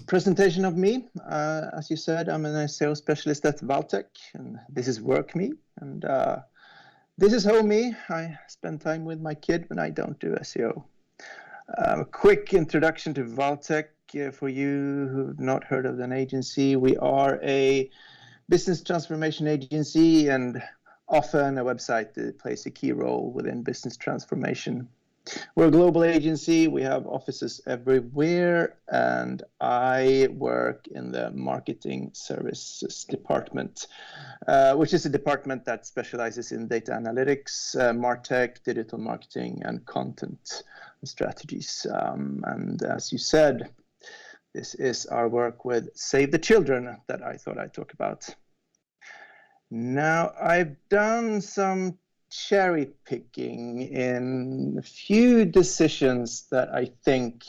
Presentation of me. As you said, I'm an SEO specialist at Valtech, and this is work me, and this is home me. I spend time with my kid when I don't do SEO. A quick introduction to Valtech for you who've not heard of an agency. We are a business transformation agency and often a website that plays a key role within business transformation. We're a global agency. We have offices everywhere, and I work in the marketing services department, which is a department that specializes in data analytics, martech, digital marketing, and content strategies. And as you said, this is our work with Save the Children that I thought I'd talk about. Now, I've done some cherry picking in a few decisions that I think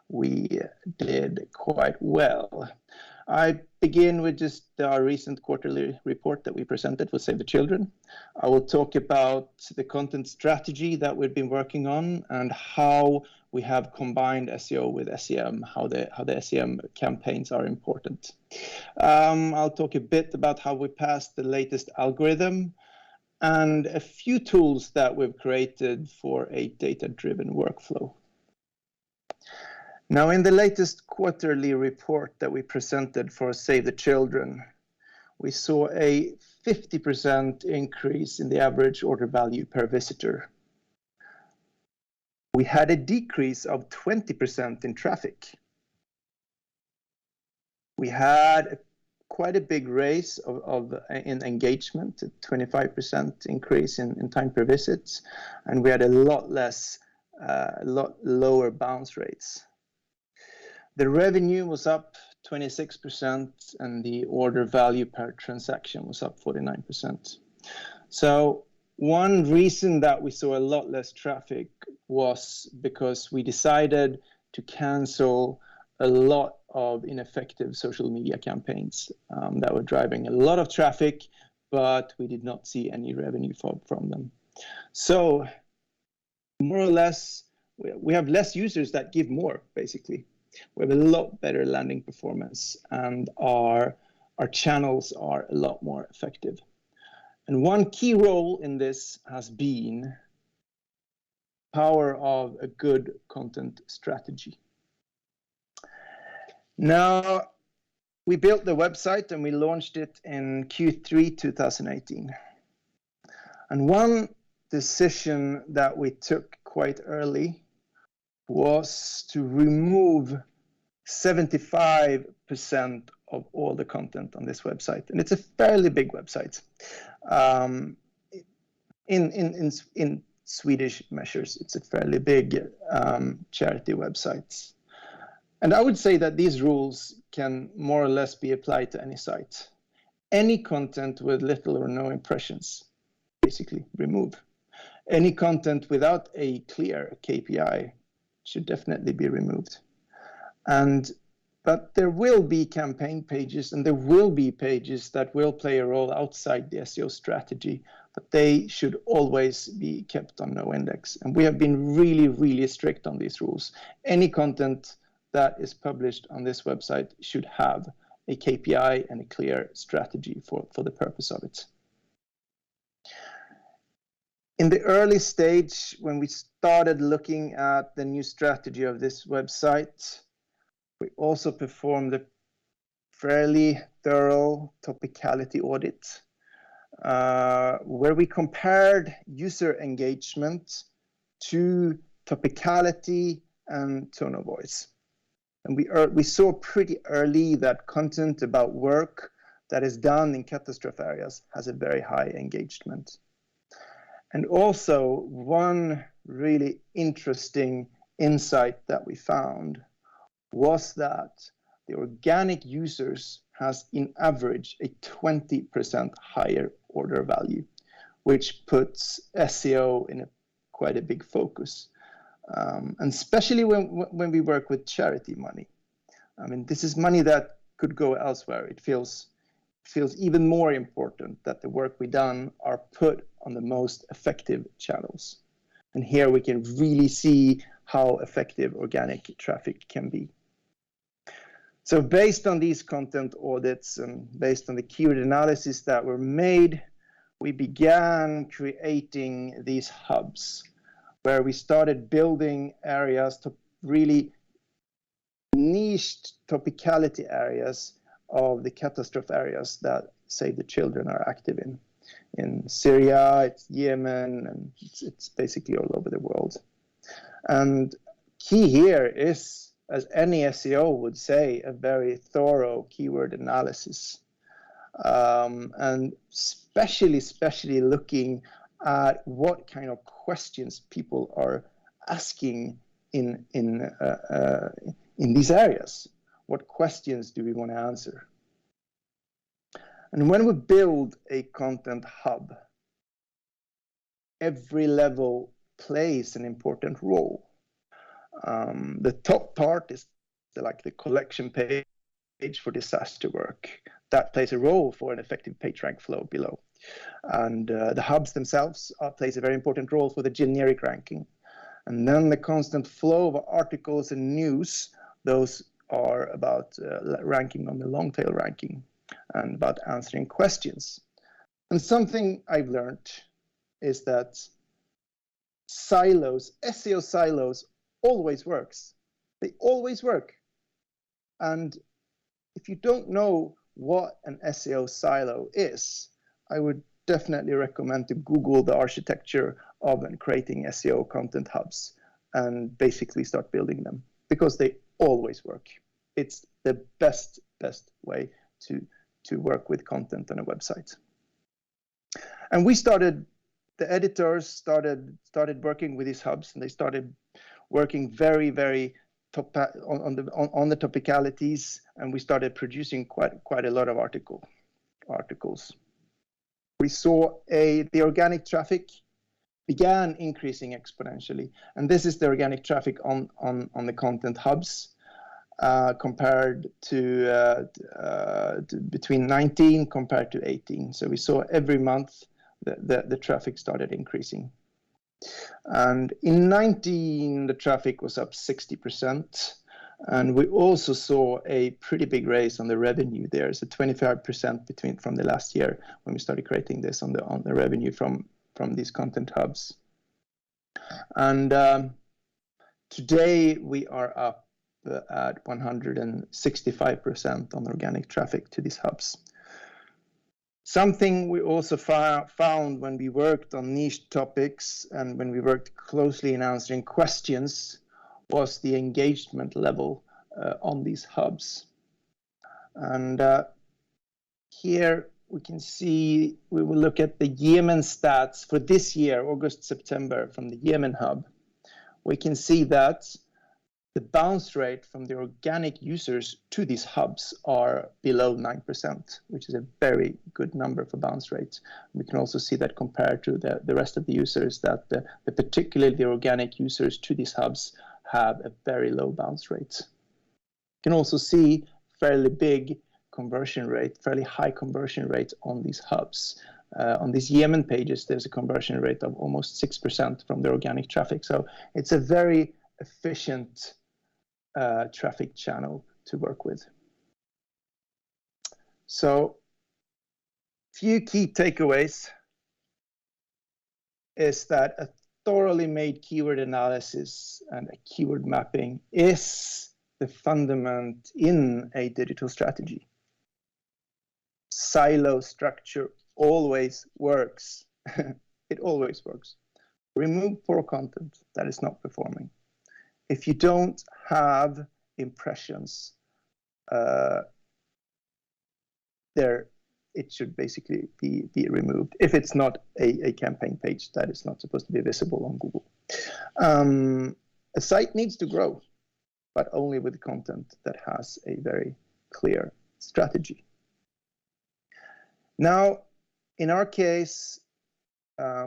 we did quite well. I begin with just our recent quarterly report that we presented for Save the Children. I will talk about the content strategy that we've been working on and how we have combined SEO with SEM, how the SEM campaigns are important. I'll talk a bit about how we passed the latest algorithm and a few tools that we've created for a data-driven workflow. Now, in the latest quarterly report that we presented for Save the Children, we saw a 50% increase in the average order value per visitor. We had a decrease of 20% in traffic. We had quite a big raise in engagement, a 25% increase in time per visit, and we had a lot lower bounce rates. The revenue was up 26%, and the order value per transaction was up 49%. So one reason that we saw a lot less traffic was because we decided to cancel a lot of ineffective social media campaigns that were driving a lot of traffic, but we did not see any revenue from them. So more or less, we have less users that give more, basically. We have a lot better landing performance, and our channels are a lot more effective. And one key role in this has been power of a good content strategy. Now, we built the website and we launched it in Q3 2018. And one decision that we took quite early was to remove 75% of all the content on this website. And it's a fairly big website. In Swedish measures, it's a fairly big charity website. And I would say that these rules can more or less be applied to any site. Any content with little or no impressions, basically remove. Any content without a clear KPI should definitely be removed. But there will be campaign pages and there will be pages that will play a role outside the SEO strategy, but they should always be kept on no index. And we have been really, really strict on these rules. Any content that is published on this website should have a KPI and a clear strategy for the purpose of it. In the early stage, when we started looking at the new strategy of this website, we also performed a fairly thorough topicality audit, where we compared user engagement to topicality and tone of voice. And we saw pretty early that content about work that is done in catastrophe areas has a very high engagement. And also, one really interesting insight that we found was that the organic users has in average a 20% higher order value, which puts SEO in quite a big focus. And especially when we work with charity money. I mean, this is money that could go elsewhere. It feels even more important that the work we done are put on the most effective channels. And here we can really see how effective organic traffic can be. So based on these content audits and based on the keyword analysis that were made, we began creating these hubs where we started building areas to really niched topicality areas of the catastrophe areas that Save the Children are active in. In Syria, it's Yemen, and it's basically all over the world. And key here is, as any SEO would say, a very thorough keyword analysis. And especially looking at what kind of questions people are asking in these areas. What questions do we want to answer? And when we build a content hub, every level plays an important role. The top part is the collection page for disaster work. That plays a role for an effective PageRank flow below. And the hubs themselves plays a very important role for the generic ranking. And then the constant flow of articles and news, those are about ranking on the long tail ranking and about answering questions. And something I've learned is that silos, SEO silos, always works. They always work. And if you don't know what an SEO silo is, I would definitely recommend to Google the architecture of and creating SEO content hubs and basically start building them, because they always work. It's the best way to work with content on a website. And we started, the editors started working with these hubs, and they started working very top on the topicalities, and we started producing quite a lot of articles. We saw the organic traffic began increasing exponentially, and this is the organic traffic on the content hubs compared to between 19 compared to 18. So we saw every month the traffic started increasing. And in 19, the traffic was up 60%. And we also saw a pretty big raise on the revenue there. So 25% from the last year when we started creating this on the revenue from these content hubs. And today we are up at 165% on organic traffic to these hubs. Something we also found when we worked on niche topics and when we worked closely in answering questions was the engagement level on these hubs. And here we can see, we will look at the Yemen stats for this year, August, September, from the Yemen hub. We can see that the bounce rate from the organic users to these hubs are below 9%, which is a very good number for bounce rates. We can also see that compared to the rest of the users, that particularly the organic users to these hubs have a very low bounce rate. You can also see fairly big conversion rate, fairly high conversion rate on these hubs. On these Yemen pages, there's a conversion rate of almost 6% from the organic traffic. So it's a very efficient traffic channel to work with. So few key takeaways is that a thoroughly made keyword analysis and a keyword mapping is the fundament in a digital strategy. Silo structure always works. It always works. Remove poor content that is not performing. If you don't have impressions there, it should basically be removed. If it's not a campaign page that is not supposed to be visible on Google. A site needs to grow, but only with content that has a very clear strategy. Now, in our case,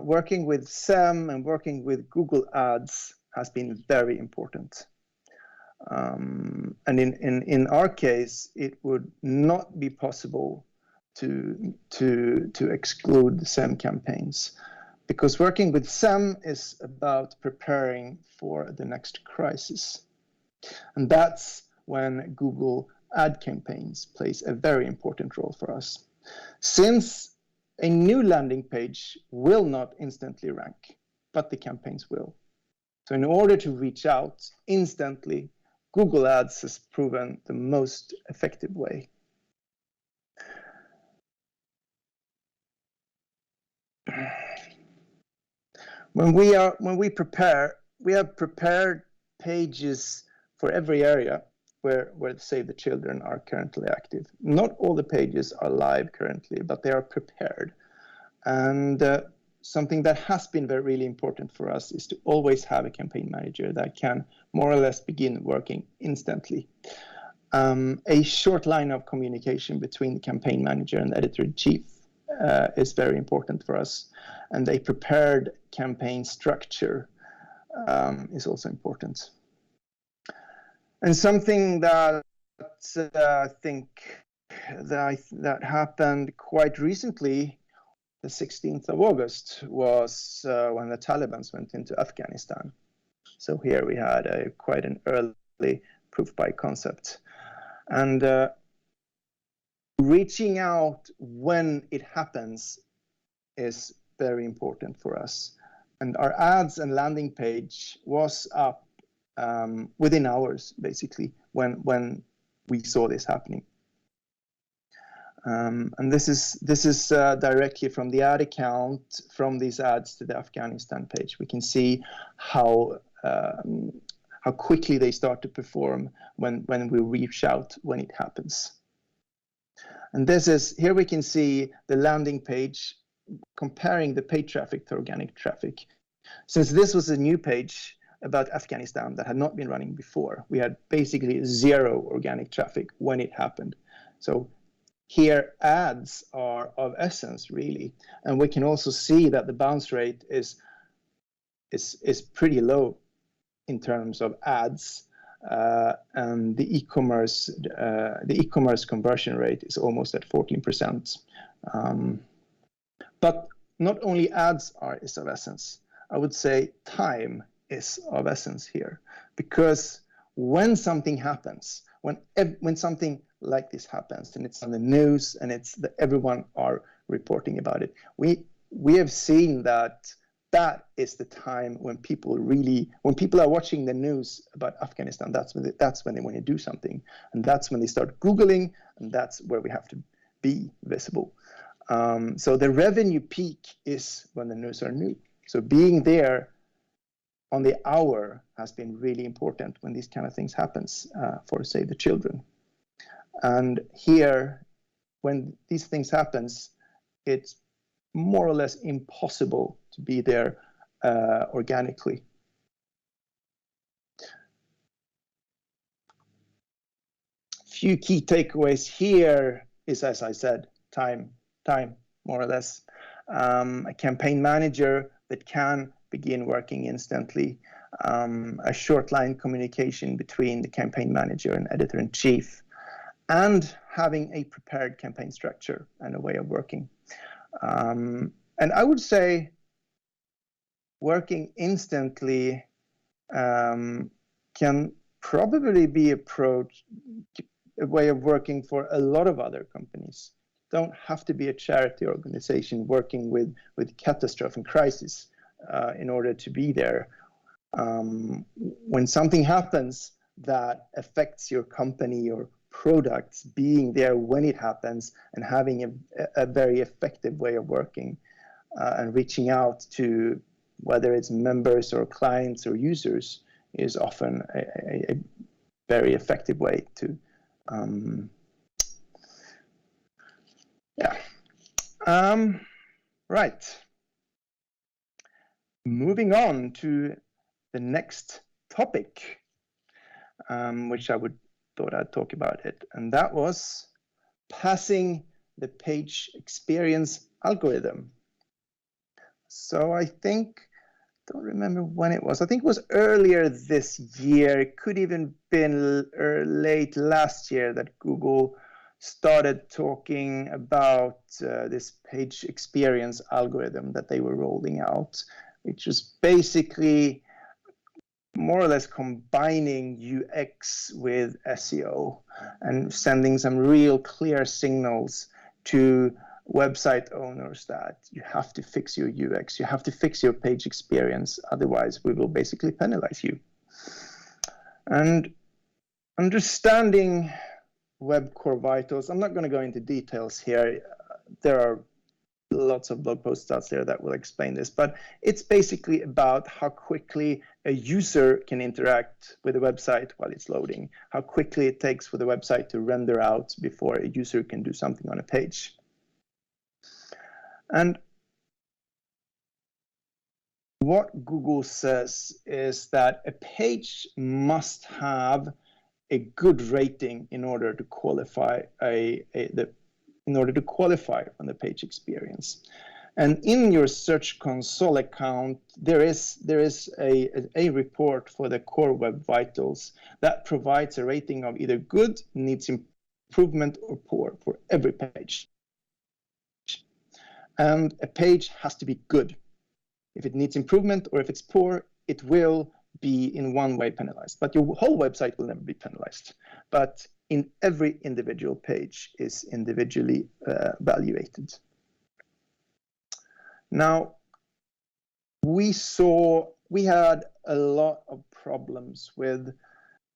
working with SEM and working with Google Ads has been very important. And in our case, it would not be possible to exclude the SEM campaigns, because working with SEM is about preparing for the next crisis. And that's when Google ad campaigns plays a very important role for us. Since a new landing page will not instantly rank, but the campaigns will. So in order to reach out instantly, Google Ads has proven the most effective way. When we prepare, we have prepared pages for every area where Save the Children are currently active. Not all the pages are live currently, but they are prepared. And something that has been really important for us is to always have a campaign manager that can more or less begin working instantly. A short line of communication between the campaign manager and the editor-in-chief is very important for us. And a prepared campaign structure is also important. And something that I think that happened quite recently, the 16th of August, was when the Taliban went into Afghanistan. So here we had quite an early proof by concept. And reaching out when it happens is very important for us. And our ads and landing page was up within hours, basically, when we saw this happening. And this is directly from the ad account, from these ads to the Afghanistan page. We can see how quickly they start to perform when we reach out when it happens. And here we can see the landing page comparing the paid traffic to organic traffic. Since this was a new page about Afghanistan that had not been running before, we had basically zero organic traffic when it happened. So here ads are of essence, really. And we can also see that the bounce rate is pretty low in terms of ads. And the e-commerce conversion rate is almost at 14%. But not only ads is of essence. I would say time is of essence here, because when something happens, when something like this happens, and it's on the news, and everyone are reporting about it, we have seen that is the time when people are watching the news about Afghanistan. That's when they want to do something, and that's when they start Googling, and that's where we have to be visible. So the revenue peak is when the news are new. So being there on the hour has been really important when these kind of things happens for Save the Children. And here, when these things happens, it's more or less impossible to be there organically. Few key takeaways here is, as I said, time, more or less. A campaign manager that can begin working instantly, a short line communication between the campaign manager and editor-in-chief, and having a prepared campaign structure and a way of working. And I would say working instantly can probably be a way of working for a lot of other companies. Don't have to be a charity organization working with catastrophe and crisis in order to be there. When something happens that affects your company or products, being there when it happens and having a very effective way of working and reaching out to whether it's members or clients or users is often a very effective way to right. Moving on to the next topic, which thought I'd talk about it, and that was passing the page experience algorithm. So I don't remember when it was. I think it was earlier this year. It could even been late last year that Google started talking about this page experience algorithm that they were rolling out, which was basically more or less combining UX with SEO and sending some real clear signals to website owners that you have to fix your UX, you have to fix your page experience, otherwise we will basically penalize you. And understanding web core vitals, I'm not going to go into details here. There are lots of blog posts out there that will explain this, but it's basically about how quickly a user can interact with a website while it's loading, how quickly it takes for the website to render out before a user can do something on a page. And what Google says is that a page must have a good rating in order to qualify in order to qualify on the page experience. And in your Search Console account, there is a report for the core web vitals that provides a rating of either good, needs improvement, or poor for every page. And a page has to be good. If it needs improvement or if it's poor, it will be in one way penalized, but your whole website will never be penalized. But in every individual page is individually evaluated. Now, we had a lot of problems with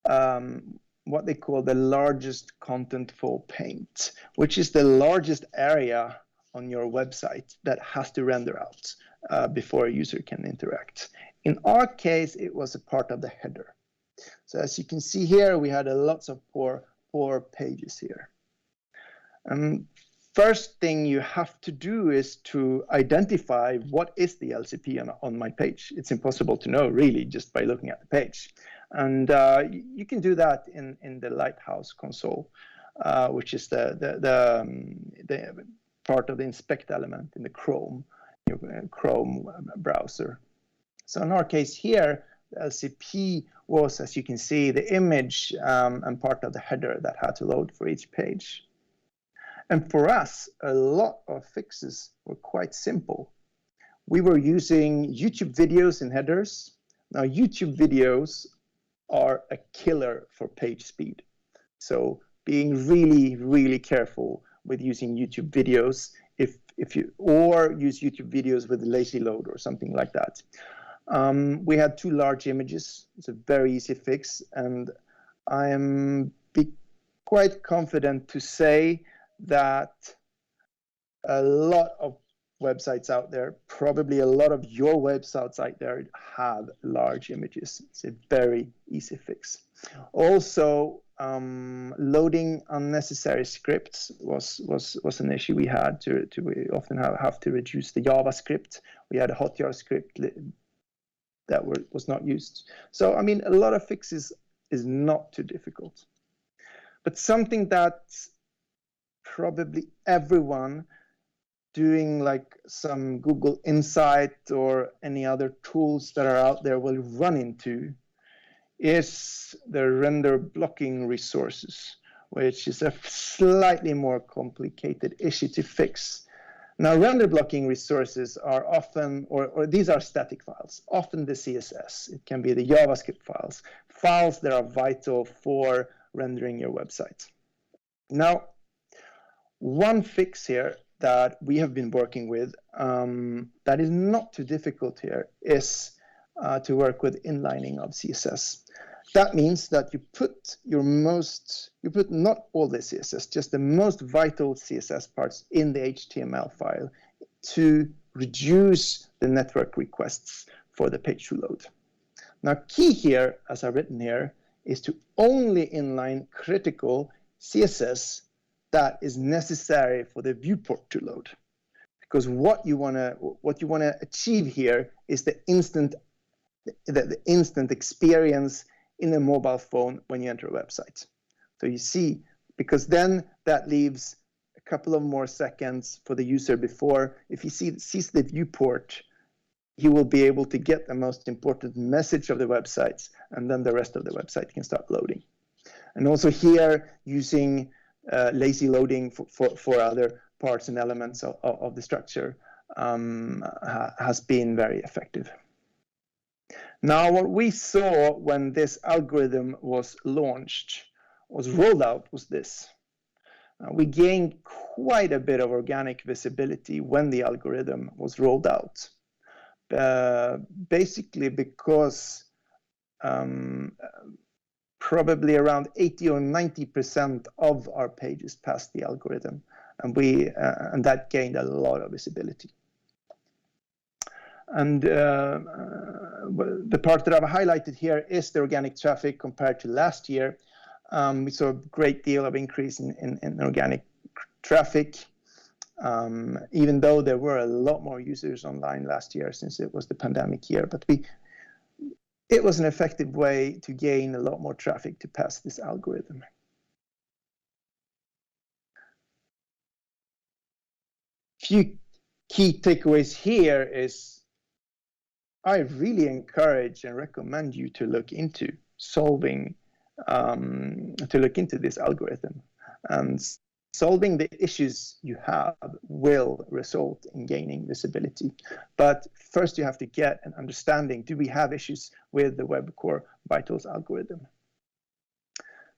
what they call the largest contentful paint, which is the largest area on your website that has to render out before a user can interact. In our case, it was a part of the header. So as you can see here, we had lots of poor pages here. First thing you have to do is to identify what is the LCP on my page. It's impossible to know really just by looking at the page. And you can do that in the Lighthouse console, which is the part of the inspect element in the Chrome browser. So in our case here, the LCP was, as you can see, the image and part of the header that had to load for each page. And for us, a lot of fixes were quite simple. We were using YouTube videos in headers. Now, YouTube videos are a killer for page speed. So being really, really careful with using YouTube videos or use YouTube videos with lazy load or something like that. We had 2 large images. It's a very easy fix, and I am quite confident to say that a lot of websites out there, probably a lot of your websites out there, have large images. It's a very easy fix. Also, loading unnecessary scripts was an issue we had. We often have to reduce the JavaScript. We had a Hotjar script that was not used. So, I mean, a lot of fixes is not too difficult. But something that probably everyone doing like some Google Insight or any other tools that are out there will run into is the render blocking resources, which is a slightly more complicated issue to fix. Now, render blocking resources are often, or these are static files, often the CSS. It can be the JavaScript files that are vital for rendering your website. Now, one fix here that we have been working with that is not too difficult here is to work with inlining of CSS. That means that you put not all the CSS, just the most vital CSS parts in the HTML file to reduce the network requests for the page to load. Now, key here, as I've written here, is to only inline critical CSS that is necessary for the viewport to load. Because what you want to achieve here is the instant experience in a mobile phone when you enter a website. So you see, because then that leaves a couple of more seconds for the user before, if he sees the viewport, he will be able to get the most important message of the websites, and then the rest of the website can start loading. And also here, using lazy loading for other parts and elements of the structure has been very effective. Now, what we saw when this algorithm was rolled out, was this. We gained quite a bit of organic visibility when the algorithm was rolled out. Basically because probably around 80 or 90% of our pages passed the algorithm, and that gained a lot of visibility. And the part that I've highlighted here is the organic traffic compared to last year. We saw a great deal of increase in organic traffic, even though there were a lot more users online last year since it was the pandemic year. But it was an effective way to gain a lot more traffic to pass this algorithm. Few key takeaways here is I really encourage and recommend you to look into this algorithm, and solving the issues you have will result in gaining visibility. But first you have to get an understanding, do we have issues with the Web Core Vitals algorithm?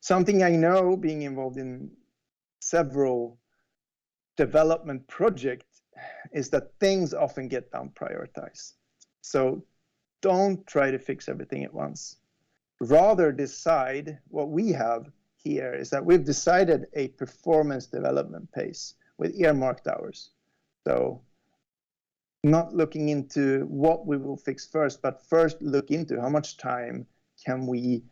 Something I know, being involved in several development projects, is that things often get down prioritized. So don't try to fix everything at once. Rather decide. What we have here is that we've decided a performance development pace with earmarked hours. So not looking into what we will fix first, but first look into how much time can we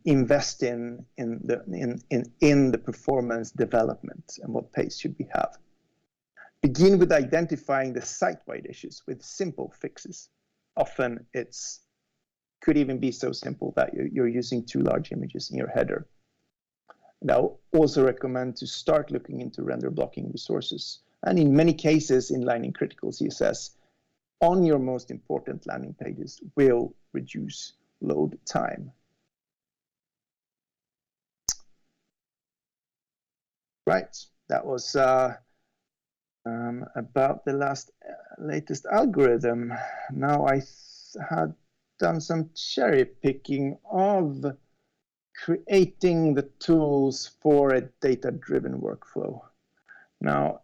invest in the performance development, and what pace should we have. Begin with identifying the site-wide issues with simple fixes. Often could even be so simple that you're using too large images in your header. And I'll also recommend to start looking into render blocking resources, and in many cases, inlining critical CSS on your most important landing pages will reduce load time. Right, that was about the latest algorithm. Now I had done some cherry picking of creating the tools for a data-driven workflow. Now,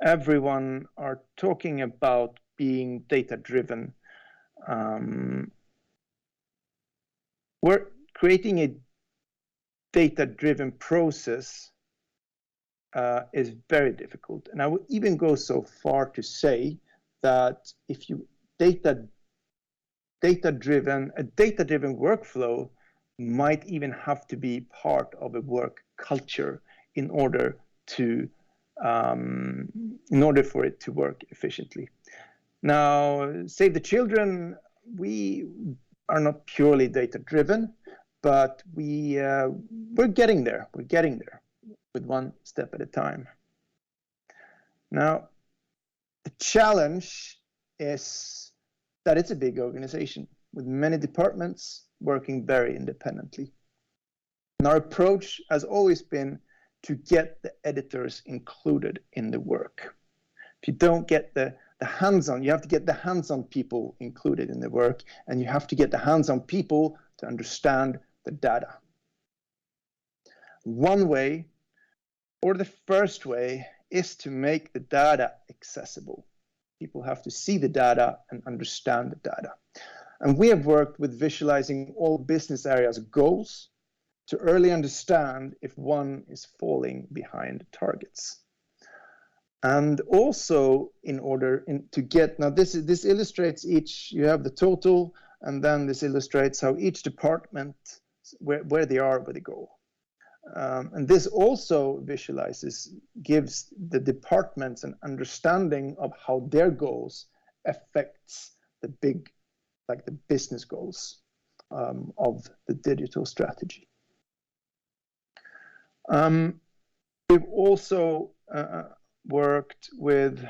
everyone are talking about being data-driven. We're creating a data-driven process is very difficult. And I would even go so far to say that if you data-driven workflow might even have to be part of a work culture in order for it to work efficiently. Now, Save the Children, we are not purely data-driven, but we're getting there. We're getting there with one step at a time. Now, the challenge is that it's a big organization with many departments working very independently. And our approach has always been to get the editors included in the work. If you don't get the hands-on, you have to get the hands-on people included in the work, and you have to get the hands-on people to understand the data. One way, or the first way, is to make the data accessible. People have to see the data and understand the data. And we have worked with visualizing all business areas' goals to early understand if one is falling behind targets. And also in order to get, now this illustrates each, you have the total, and then this illustrates how each department, where they are with the goal. And this also gives the departments an understanding of how their goals affects the business goals of the digital strategy. We've also worked with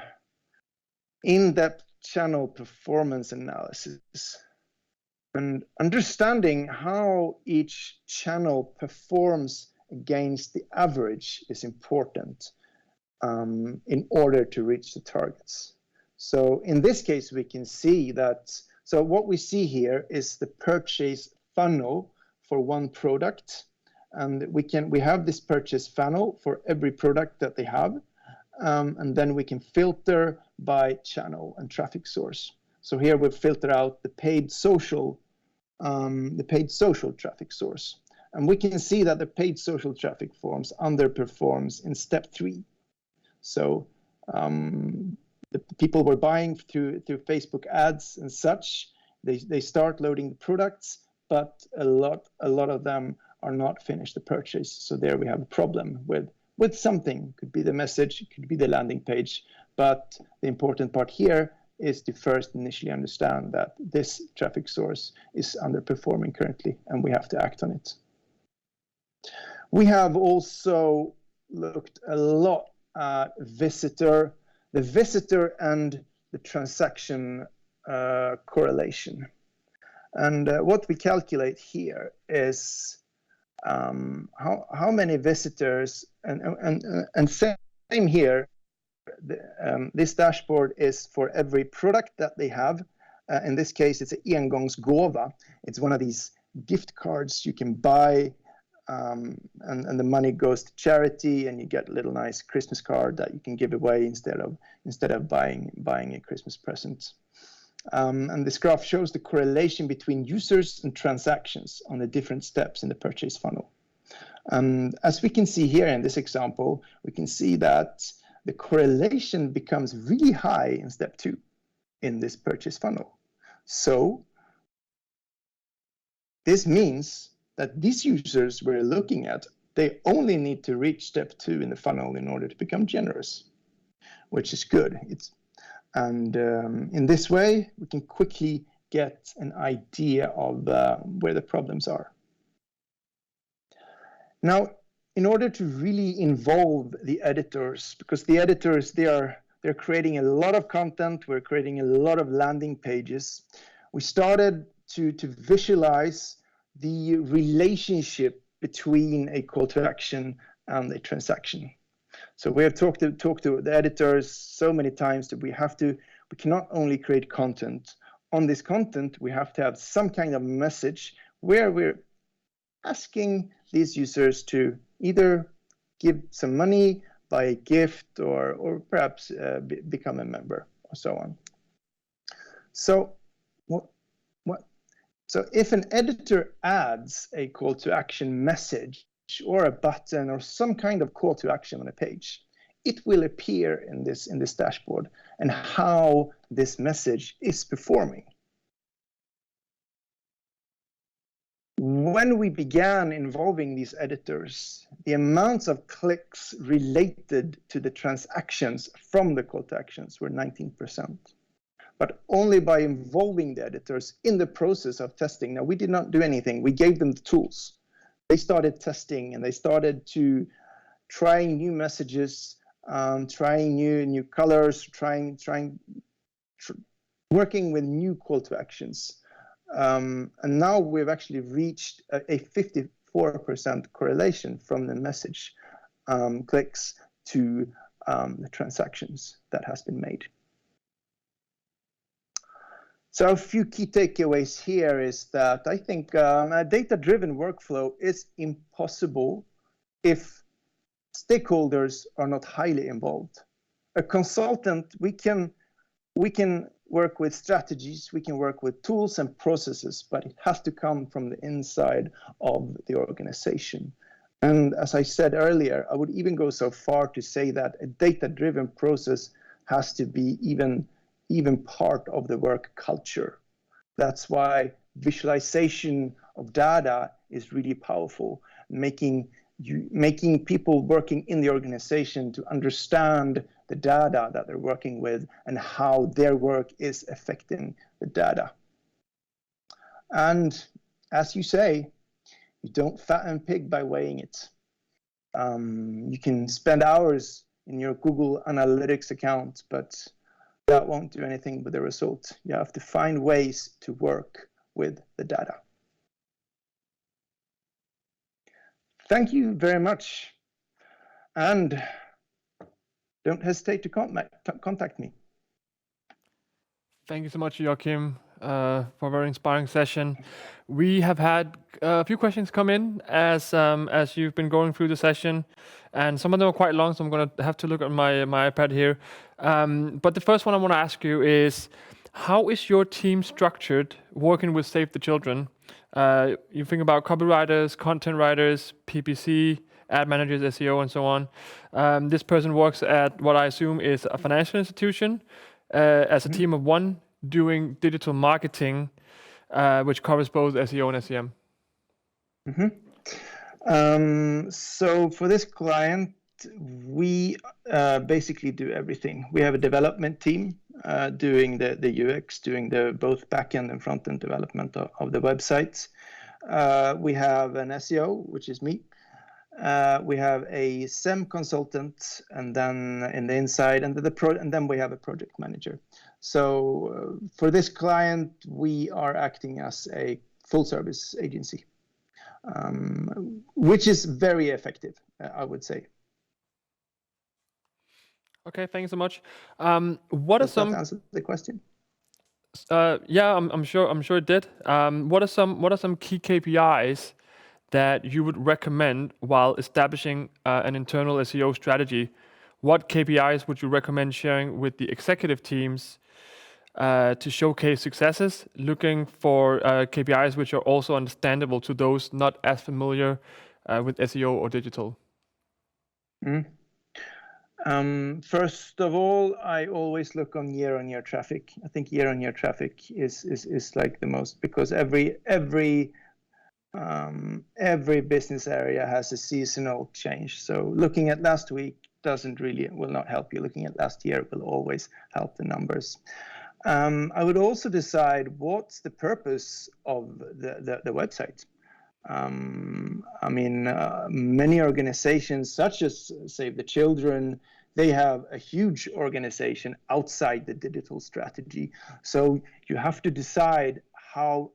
in-depth channel performance analysis, and understanding how each channel performs against the average is important in order to reach the targets. So in this case, we can see that So what we see here is the purchase funnel for one product. And we have this purchase funnel for every product that they have. And then we can filter by channel and traffic source. So here we filter out the paid social traffic source. And we can see that the paid social traffic forms underperforms in step 3. So the people were buying through Facebook ads and such. They start loading the products, but a lot of them are not finished the purchase. So there we have a problem with something. Could be the message, it could be the landing page. But the important part here is to first initially understand that this traffic source is underperforming currently, and we have to act on it. We have also looked a lot at the visitor and the transaction correlation. And what we calculate here is how many visitors, and same here, this dashboard is for every product that they have. In this case, it's an engångsgåva. It's one of these gift cards you can buy, and the money goes to charity, and you get a little nice Christmas card that you can give away instead of buying a Christmas present. And this graph shows the correlation between users and transactions on the different steps in the purchase funnel. As we can see here in this example, we can see that the correlation becomes really high in step 2 in this purchase funnel. So this means that these users we're looking at, they only need to reach step 2 in the funnel in order to become generous, which is good. In this way, we can quickly get an idea of where the problems are. Now, in order to really involve the editors, because the editors, they're creating a lot of content, we're creating a lot of landing pages, we started to visualize the relationship between a call to action and a transaction. So we have talked to the editors so many times that we cannot only create content. On this content, we have to have some kind of message where we're asking these users to either give some money, buy a gift, or perhaps become a member, or so on. So So if an editor adds a call to action message or a button or some kind of call to action on a page, it will appear in this dashboard and how this message is performing. When we began involving these editors, the amounts of clicks related to the transactions from the call to actions were 19%. But only by involving the editors in the process of testing. Now, we did not do anything. We gave them the tools. They started testing, and they started to trying new messages, trying new colors, working with new call to actions. And now we've actually reached a 54% correlation from the message clicks to the transactions that has been made. So a few key takeaways here is that I think a data-driven workflow is impossible if stakeholders are not highly involved. A consultant, we can work with strategies, we can work with tools and processes, but it has to come from the inside of the organization. And as I said earlier, I would even go so far to say that a data-driven process has to be even part of the work culture. That's why visualization of data is really powerful, making people working in the organization to understand the data that they're working with and how their work is affecting the data. And as you say, you don't fatten pig by weighing it. You can spend hours in your Google Analytics account, but that won't do anything with the result. You have to find ways to work with the data. Thank you very much. And don't hesitate to contact me. Thank you so much, Joakim. for a very inspiring session. We have had a few questions come in as you've been going through the session, and some of them are quite long, so I'm going to have to look at my iPad here. But the first one I want to ask you is, how is your team structured working with Save the Children? You think about copywriters, content writers, PPC, ad managers, SEO, and so on. This person works at what I assume is a financial institution as a team of one doing digital marketing, which covers both SEO and SEM. So for this client, we basically do everything. We have a development team doing the UX, doing the both backend and front-end development of the websites. We have an SEO, which is me. We have a SEM consultant, and then in the inside, and then we have a project manager. So for this client, we are acting as a full-service agency, which is very effective, I would say. Okay, thank you so much. What Does are some? that answer the question? Yeah, I'm sure it did. What are some key KPIs that you would recommend while establishing an internal SEO strategy? What KPIs would you recommend sharing with the executive teams to showcase successes, looking for KPIs which are also understandable to those not as familiar with SEO or digital? First of all, I always look on year-on-year traffic. I think year-on-year traffic is like the most, because every business area has a seasonal change. So looking at last week will not help you. Looking at last year will always help the numbers. I would also decide what's the purpose of the website. Many organizations, such as Save the Children, they have a huge organization outside the digital strategy. So you have to decide how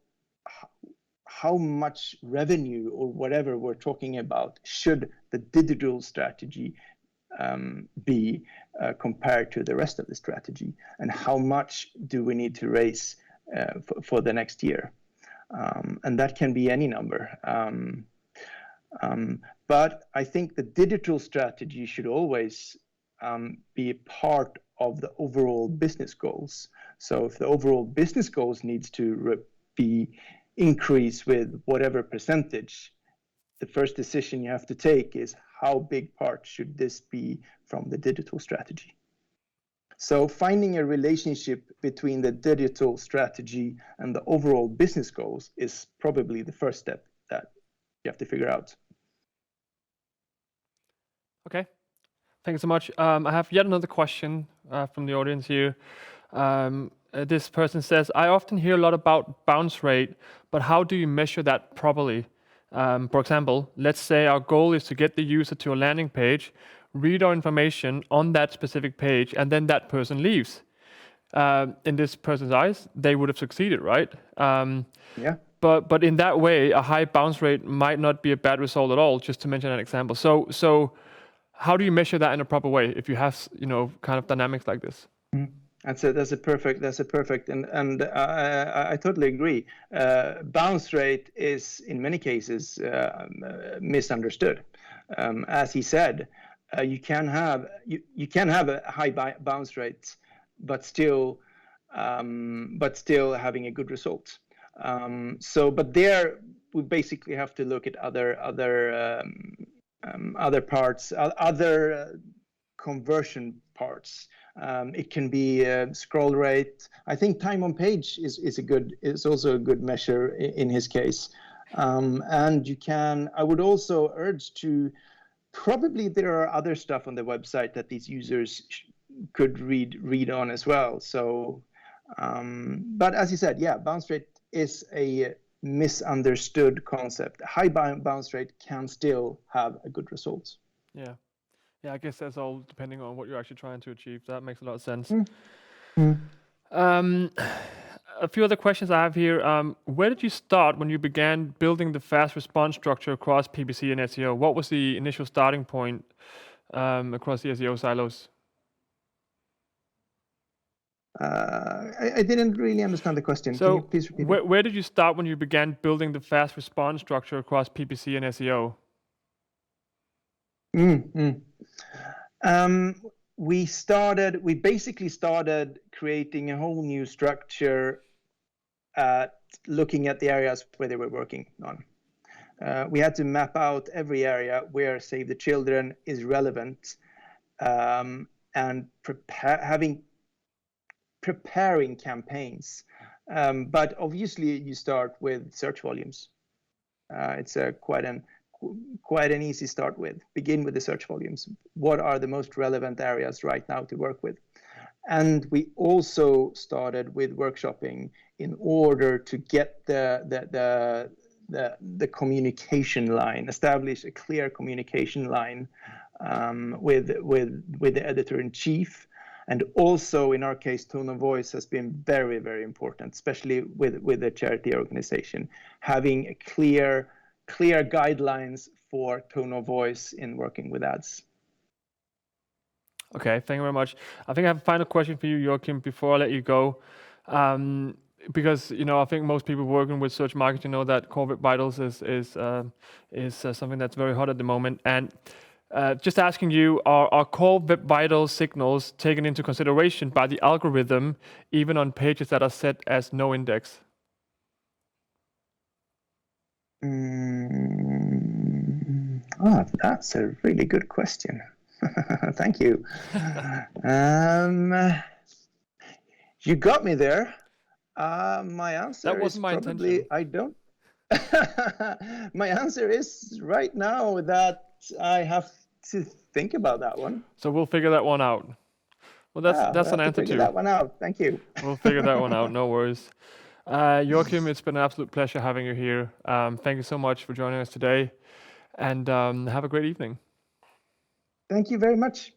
much revenue or whatever we're talking about should the digital strategy be compared to the rest of the strategy, and how much do we need to raise for the next year. And that can be any number. But I think the digital strategy should always be a part of the overall business goals. So if the overall business goals needs to be increased with whatever percentage, the first decision you have to take is how big part should this be from the digital strategy. So finding a relationship between the digital strategy and the overall business goals is probably the first step that you have to figure out. Okay, thank you so much. I have yet another question from the audience here. This person says, I often hear a lot about bounce rate, but how do you measure that properly? For example, let's say our goal is to get the user to a landing page, read our information on that specific page, and then that person leaves. In this person's eyes, they would have succeeded, right? Yeah. But in that way, a high bounce rate might not be a bad result at all, just to mention an example. So how do you measure that in a proper way if you have, kind of dynamics like this? That's a perfect, and I totally agree. Bounce rate is in many cases misunderstood. As he said, you can have a high bounce rate, but still having a good result. But there we basically have to look at other parts, other conversion parts. It can be scroll rate. I think time on page is also a good measure in his case. And I would also urge to, probably there are other stuff on the website that these users could read on as well. So, but as you said, yeah, bounce rate is a misunderstood concept. High bounce rate can still have a good result. Yeah, I guess that's all depending on what you're actually trying to achieve. That makes a lot of sense. A few other questions I have here. Where did you start when you began building the fast response structure across PPC and SEO? What was the initial starting point across the SEO silos? I didn't really understand the question. So Can you please repeat it? where did you start when you began building the fast response structure across PPC and SEO? We basically started creating a whole new structure looking at the areas where they were working on. We had to map out every area where Save the Children is relevant, and preparing campaigns. But obviously you start with search volumes. It's quite an easy start with. Begin with the search volumes. What are the most relevant areas right now to work with? And we also started with workshopping in order to get the communication line, establish a clear communication line with the editor-in-chief. And also, in our case, tone of voice has been very, very important, especially with the charity organization. Having a clear guidelines for tone of voice in working with ads. Okay, thank you very much. I think I have a final question for you, Joakim, before I let you go. Because I think most people working with search marketing know that core web vitals is something that's very hot at the moment. And just asking you, are core web vital signals taken into consideration by the algorithm, even on pages that are set as no index? That's a really good question. Thank you. You got me there. My answer that wasn't is my probably intention. I don't. My answer is right now that I have to think about that one. So we'll figure that one out. Well, that's an answer too. That one out. Thank you. We'll figure that one out. No worries. Joakim, it's been an absolute pleasure having you here. Thank you so much for joining us today, and have a great evening. Thank you very much.